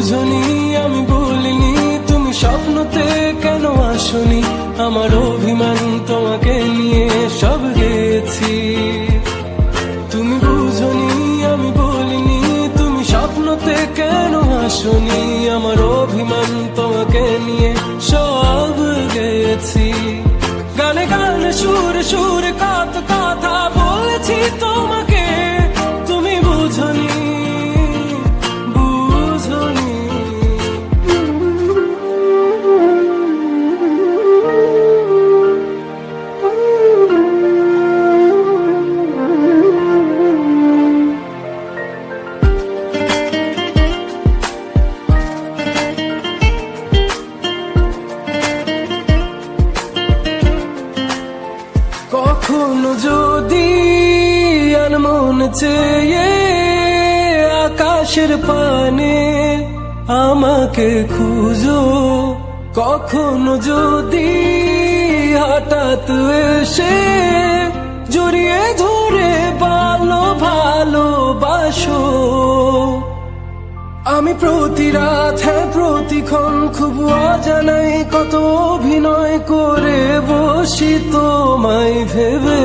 বুঝনি আমি বলিনি, তুমি স্বপ্নতে কেন আসনি, আমার অভিমান তোমাকে নিয়ে সব গেছি। তুমি বুঝনি আমি বলিনি, তুমি স্বপ্নতে কেন আসনি, আমার অভিমান তোমাকে নিয়ে সব গেছি। গানে গানে সুরে সুরে কত কথা বলেছি তোমাকে, তুমি বুঝনি বুঝনি। কখনো যদি আনমন চেয়ে আকাশের পানে আমাকে খুঁজো, কখনো যদি হঠাৎ এসে জড়িয়ে ধরে ভালোবাসো, আমি প্রতি রাত হ্যাঁ প্রতিক্ষণ খুব অজানাই কত অভিনয় করে বসি তোমায় ভেবে।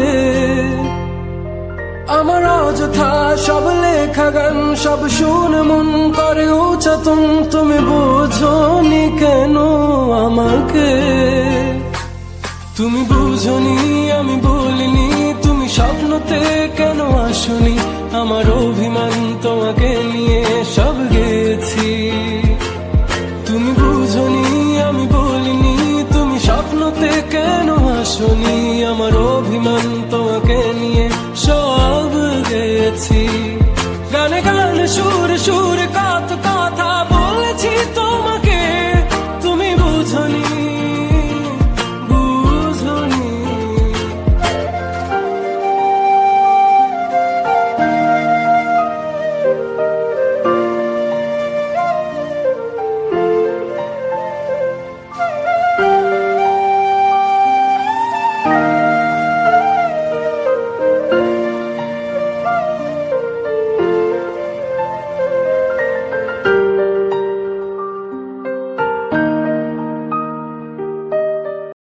আমার অযথা সব লেখা গান সব শুনে মন করে উচাতন, তুমি বোঝনি কেন আমাকে। তুমি বুঝনি আমি বলিনি, তুমি স্বপ্নতে কেন আসনি, আমার অভিমান তোমাকে নিয়ে সব গেছি। তুমি বুঝনি আমি বলিনি, তুমি স্বপ্নতে কেন আসনি, আমার অভিমান তোমাকে নিয়ে সব গেছি। গানে গানে সুরে সুরে